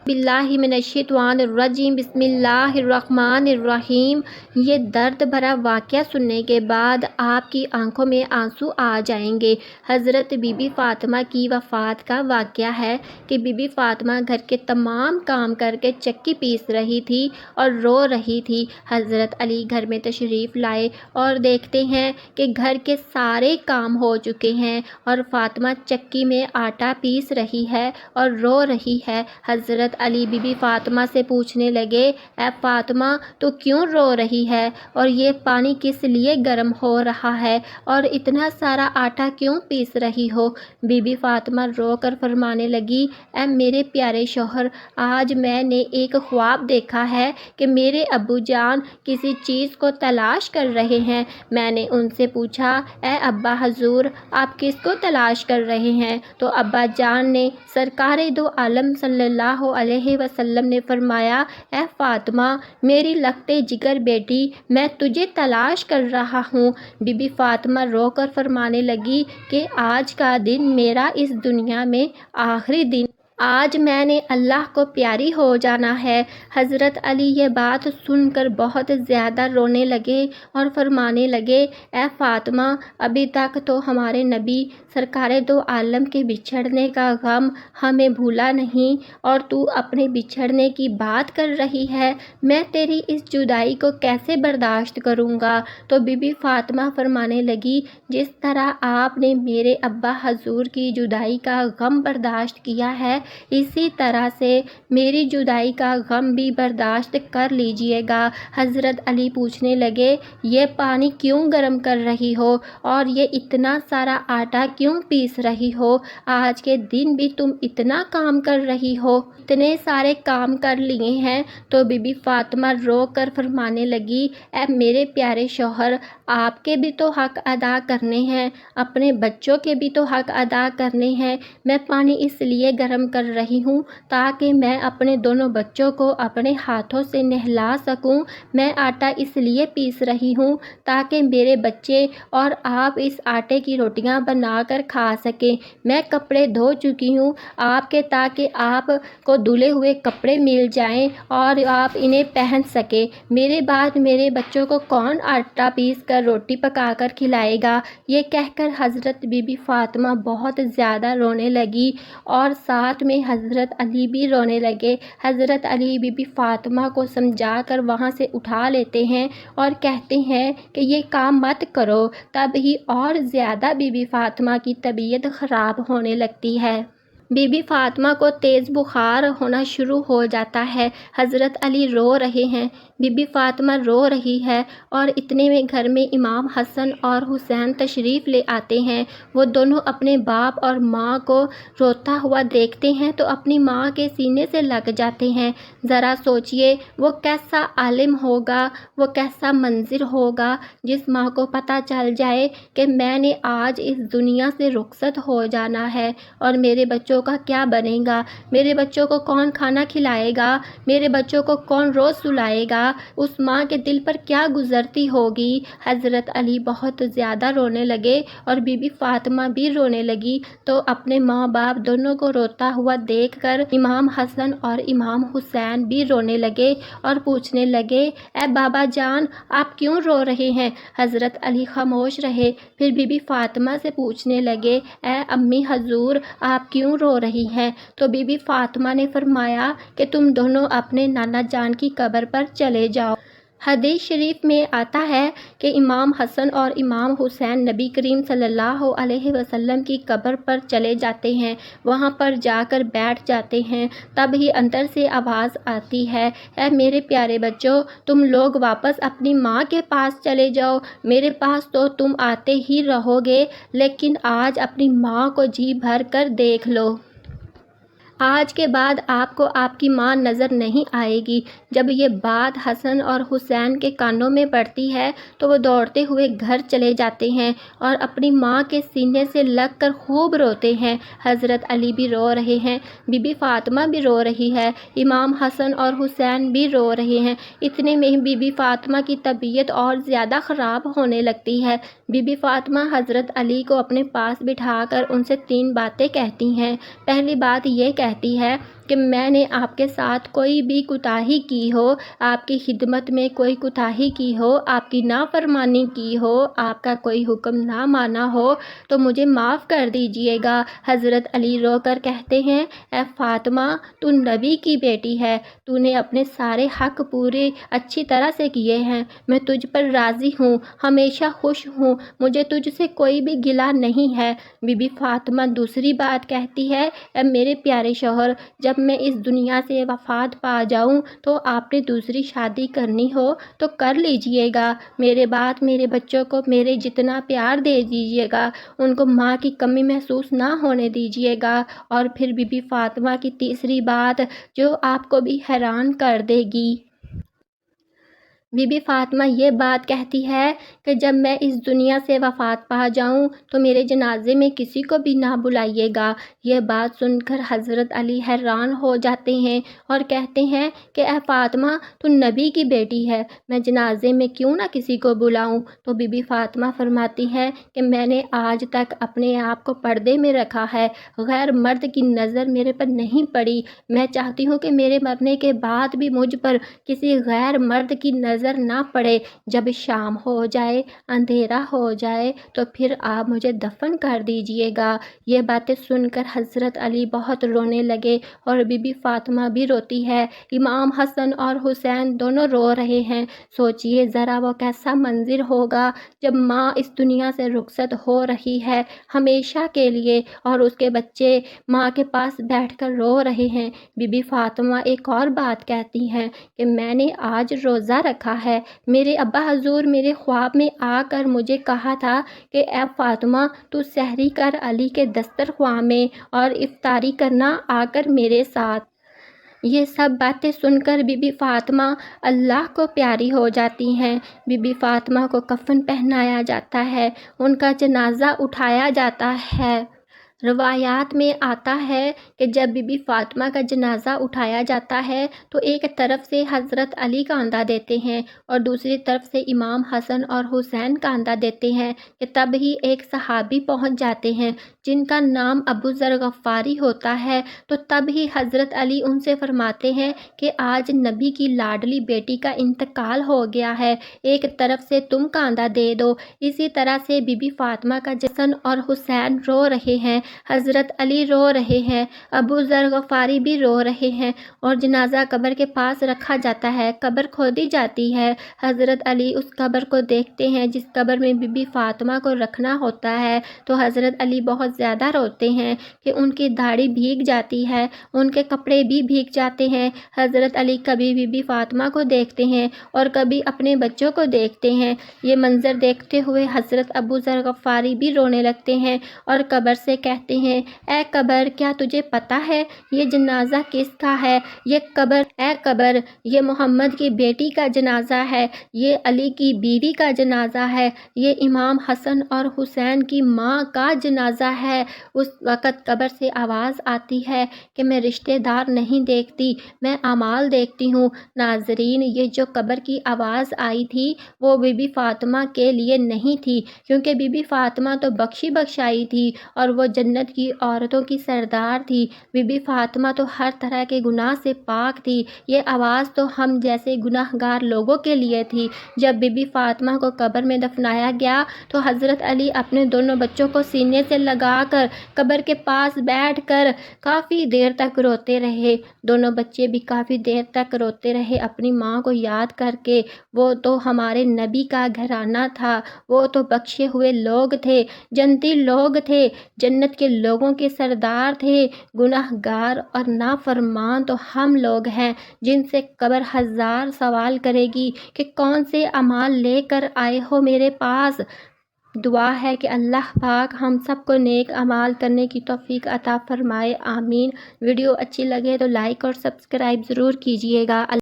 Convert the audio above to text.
باللہ من الشیطان الرجیم بسم اللہ الرحمن الرحیم۔ یہ درد بھرا واقعہ سننے کے بعد آپ کی آنکھوں میں آنسو آ جائیں گے۔ حضرت بی بی فاطمہ کی وفات کا واقعہ ہے کہ بی بی فاطمہ گھر کے تمام کام کر کے چکی پیس رہی تھی اور رو رہی تھی۔ حضرت علی گھر میں تشریف لائے اور دیکھتے ہیں کہ گھر کے سارے کام ہو چکے ہیں اور فاطمہ چکی میں آٹا پیس رہی ہے اور رو رہی ہے۔ حضرت علی بی بی فاطمہ سے پوچھنے لگے، اے فاطمہ تو کیوں رو رہی ہے اور یہ پانی کس لیے گرم ہو رہا ہے اور اتنا سارا آٹا کیوں پیس رہی ہو؟ بی بی فاطمہ رو کر فرمانے لگی، اے میرے پیارے شوہر، آج میں نے ایک خواب دیکھا ہے کہ میرے ابو جان کسی چیز کو تلاش کر رہے ہیں۔ میں نے ان سے پوچھا، اے ابا حضور، آپ کس کو تلاش کر رہے ہیں؟ تو ابا جان نے سرکار دو عالم صلی اللہ علیہ وسلم نے فرمایا، اے فاطمہ میری لگتے جگر بیٹی، میں تجھے تلاش کر رہا ہوں۔ بی بی فاطمہ رو کر فرمانے لگی کہ آج کا دن میرا اس دنیا میں آخری دن، آج میں نے اللہ کو پیاری ہو جانا ہے۔ حضرت علی یہ بات سن کر بہت زیادہ رونے لگے اور فرمانے لگے، اے فاطمہ ابھی تک تو ہمارے نبی سرکار دو عالم کے بچھڑنے کا غم ہمیں بھولا نہیں اور تو اپنے بچھڑنے کی بات کر رہی ہے، میں تیری اس جدائی کو کیسے برداشت کروں گا؟ تو بی بی فاطمہ فرمانے لگی، جس طرح آپ نے میرے ابا حضور کی جدائی کا غم برداشت کیا ہے، اسی طرح سے میری جدائی کا غم بھی برداشت کر لیجئے گا۔ حضرت علی پوچھنے لگے، یہ پانی کیوں گرم کر رہی ہو اور یہ اتنا سارا آٹا کیوں پیس رہی ہو؟ آج کے دن بھی تم اتنا کام کر رہی ہو، اتنے سارے کام کر لیے ہیں؟ تو بی بی فاطمہ رو کر فرمانے لگی، اے میرے پیارے شوہر، آپ کے بھی تو حق ادا کرنے ہیں، اپنے بچوں کے بھی تو حق ادا کرنے ہیں۔ میں پانی اس لیے گرم کر رہی ہوں تاکہ میں اپنے دونوں بچوں کو اپنے ہاتھوں سے نہلا سکوں۔ میں آٹا اس لیے پیس رہی ہوں تاکہ میرے بچے اور آپ اس آٹے کی روٹیاں بنا کر کھا سکیں۔ میں کپڑے دھو چکی ہوں آپ کے تاکہ آپ کو دھلے ہوئے کپڑے مل جائیں اور آپ انہیں پہن سکیں۔ میرے بعد میرے بچوں کو کون آٹا پیس کر روٹی پکا کر کھلائے گا؟ یہ کہہ کر حضرت بی بی فاطمہ بہت زیادہ رونے لگی اور ساتھ میں حضرت علی بھی رونے لگے۔ حضرت علی بی بی فاطمہ کو سمجھا کر وہاں سے اٹھا لیتے ہیں اور کہتے ہیں کہ یہ کام مت کرو۔ تب ہی اور زیادہ بی بی فاطمہ کی طبیعت خراب ہونے لگتی ہے۔ بی بی فاطمہ کو تیز بخار ہونا شروع ہو جاتا ہے۔ حضرت علی رو رہے ہیں، بی بی فاطمہ رو رہی ہے اور اتنے میں گھر میں امام حسن اور حسین تشریف لے آتے ہیں۔ وہ دونوں اپنے باپ اور ماں کو روتا ہوا دیکھتے ہیں تو اپنی ماں کے سینے سے لگ جاتے ہیں۔ ذرا سوچئے وہ کیسا عالم ہوگا، وہ کیسا منظر ہوگا جس ماں کو پتہ چل جائے کہ میں نے آج اس دنیا سے رخصت ہو جانا ہے اور میرے بچوں کا کیا بنے گا؟ میرے بچوں کو کون کھانا کھلائے گا؟ میرے بچوں کو کون روز سلائے گا؟ اس ماں کے دل پر کیا گزرتی ہوگی؟ حضرت علی بہت زیادہ رونے لگے اور بی بی فاطمہ بھی رونے لگی تو اپنے ماں باپ دونوں کو روتا ہوا دیکھ کر امام حسن اور امام حسین بھی رونے لگے اور پوچھنے لگے، اے بابا جان آپ کیوں رو رہے ہیں؟ حضرت علی خاموش رہے، پھر بی بی فاطمہ سے پوچھنے لگے، اے امی حضور آپ کیوں رو رہی ہیں؟ تو بی بی فاطمہ نے فرمایا کہ تم دونوں اپنے نانا جان کی قبر پر چلے جاؤ۔ حدیث شریف میں آتا ہے کہ امام حسن اور امام حسین نبی کریم صلی اللہ علیہ وسلم کی قبر پر چلے جاتے ہیں، وہاں پر جا کر بیٹھ جاتے ہیں۔ تب ہی اندر سے آواز آتی ہے، اے میرے پیارے بچوں، تم لوگ واپس اپنی ماں کے پاس چلے جاؤ، میرے پاس تو تم آتے ہی رہو گے، لیکن آج اپنی ماں کو جی بھر کر دیکھ لو۔ آج کے بعد آپ کو آپ کی ماں نظر نہیں آئے گی۔ جب یہ بات حسن اور حسین کے کانوں میں پڑتی ہے تو وہ دوڑتے ہوئے گھر چلے جاتے ہیں اور اپنی ماں کے سینے سے لگ کر خوب روتے ہیں۔ حضرت علی بھی رو رہے ہیں، بی بی فاطمہ بھی رو رہی ہے، امام حسن اور حسین بھی رو رہے ہیں۔ اتنے میں بی بی فاطمہ کی طبیعت اور زیادہ خراب ہونے لگتی ہے۔ بی بی فاطمہ حضرت علی کو اپنے پاس بٹھا کر ان سے 3 باتیں کہتی ہیں۔ پہلی بات یہ کہتی ہے کہ میں نے آپ کے ساتھ کوئی بھی کوتاہی کی ہو، آپ کی خدمت میں کوئی کوتاہی کی ہو، آپ کی نافرمانی کی ہو، آپ کا کوئی حکم نہ مانا ہو تو مجھے معاف کر دیجیے گا۔ حضرت علی رو کر کہتے ہیں، اے فاطمہ، تو نبی کی بیٹی ہے، تو نے اپنے سارے حق پورے اچھی طرح سے کیے ہیں، میں تجھ پر راضی ہوں، ہمیشہ خوش ہوں، مجھے تجھ سے کوئی بھی گلہ نہیں ہے۔ بی بی فاطمہ دوسری بات کہتی ہے، اے میرے پیارے شوہر، جب میں اس دنیا سے وفات پا جاؤں تو آپ نے دوسری شادی کرنی ہو تو کر لیجئے گا، میرے بعد میرے بچوں کو میرے جتنا پیار دے دیجئے گا، ان کو ماں کی کمی محسوس نہ ہونے دیجئے گا۔ اور پھر بی بی فاطمہ کی تیسری بات جو آپ کو بھی حیران کر دے گی۔ بی بی فاطمہ یہ بات کہتی ہے کہ جب میں اس دنیا سے وفات پا جاؤں تو میرے جنازے میں کسی کو بھی نہ بلائیے گا۔ یہ بات سن کر حضرت علی حیران ہو جاتے ہیں اور کہتے ہیں کہ اے فاطمہ، تو نبی کی بیٹی ہے، میں جنازے میں کیوں نہ کسی کو بلاؤں؟ تو بی بی فاطمہ فرماتی ہے کہ میں نے آج تک اپنے آپ کو پردے میں رکھا ہے، غیر مرد کی نظر میرے پر نہیں پڑی، میں چاہتی ہوں کہ میرے مرنے کے بعد بھی مجھ پر کسی غیر مرد کی نظر نہ پڑے۔ جب شام ہو جائے، اندھیرا ہو جائے تو پھر آپ مجھے دفن کر دیجئے گا۔ یہ باتیں سن کر حضرت علی بہت رونے لگے اور بی بی فاطمہ بھی روتی ہے، امام حسن اور حسین دونوں رو رہے ہیں۔ سوچئے ذرا وہ کیسا منظر ہوگا جب ماں اس دنیا سے رخصت ہو رہی ہے ہمیشہ کے لیے اور اس کے بچے ماں کے پاس بیٹھ کر رو رہے ہیں۔ بی بی فاطمہ ایک اور بات کہتی ہیں کہ میں نے آج روزہ رکھا ہے، میرے ابا حضور میرے خواب میں آ کر مجھے کہا تھا کہ اے فاطمہ، تو سحری کر علی کے دسترخوان میں اور افطاری کرنا آ کر میرے ساتھ۔ یہ سب باتیں سن کر بی بی فاطمہ اللہ کو پیاری ہو جاتی ہیں۔ بی بی فاطمہ کو کفن پہنایا جاتا ہے، ان کا جنازہ اٹھایا جاتا ہے۔ روایات میں آتا ہے کہ جب بی بی فاطمہ کا جنازہ اٹھایا جاتا ہے تو ایک طرف سے حضرت علی کاندھا دیتے ہیں اور دوسری طرف سے امام حسن اور حسین کاندھا دیتے ہیں کہ تب ہی ایک صحابی پہنچ جاتے ہیں جن کا نام ابو ذر غفاری ہوتا ہے، تو تب ہی حضرت علی ان سے فرماتے ہیں کہ آج نبی کی لاڈلی بیٹی کا انتقال ہو گیا ہے، ایک طرف سے تم کاندھا دے دو۔ اسی طرح سے بی بی فاطمہ کا حسن اور حسین رو رہے ہیں، حضرت علی رو رہے ہیں، ابو ذر غفاری بھی رو رہے ہیں اور جنازہ قبر کے پاس رکھا جاتا ہے، قبر کھودی جاتی ہے۔ حضرت علی اس قبر کو دیکھتے ہیں جس قبر میں بی بی فاطمہ کو رکھنا ہوتا ہے تو حضرت علی بہت زیادہ روتے ہیں کہ ان کی داڑھی بھیگ جاتی ہے، ان کے کپڑے بھی بھیگ جاتے ہیں۔ حضرت علی کبھی بی بی فاطمہ کو دیکھتے ہیں اور کبھی اپنے بچوں کو دیکھتے ہیں۔ یہ منظر دیکھتے ہوئے حضرت ابو ذر غفاری بھی رونے لگتے ہیں اور قبر سے کہتے ہیں، اے قبر، کیا تجھے پتہ ہے یہ جنازہ کس کا ہے؟ اے قبر، یہ محمد کی بیٹی کا جنازہ ہے، یہ علی کی بیوی کا جنازہ ہے، یہ امام حسن اور حسین کی ماں کا جنازہ ہے۔ اس وقت قبر سے آواز آتی ہے کہ میں رشتہ دار نہیں دیکھتی، میں اعمال دیکھتی ہوں۔ ناظرین، یہ جو قبر کی آواز آئی تھی وہ بی بی فاطمہ کے لیے نہیں تھی، کیونکہ بی بی فاطمہ تو بخشی بخشائی تھی اور وہ جنت کی عورتوں کی سردار تھی۔ بی بی فاطمہ تو ہر طرح کے گناہ سے پاک تھی، یہ آواز تو ہم جیسے گناہ گار لوگوں کے لیے تھی۔ جب بی بی فاطمہ کو قبر میں دفنایا گیا تو حضرت علی اپنے دونوں بچوں کو سینے سے لگا کر قبر کے پاس بیٹھ کر کافی دیر تک روتے رہے۔ دونوں بچے بھی کافی دیر تک روتے رہے اپنی ماں کو یاد کر کے۔ وہ تو ہمارے نبی کا گھرانہ تھا، وہ تو بخشے ہوئے لوگ تھے، جنتی لوگ تھے، جنت کے لوگوں کے سردار تھے، گناہ گار اور نافرمان تو ہم لوگ ہیں جن سے قبر ہزار سوال کرے گی کہ کون سے اعمال لے کر آئے ہو میرے پاس۔ دعا ہے کہ اللہ پاک ہم سب کو نیک اعمال کرنے کی توفیق عطا فرمائے، آمین۔ ویڈیو اچھی لگے تو لائک اور سبسکرائب ضرور کیجیے گا۔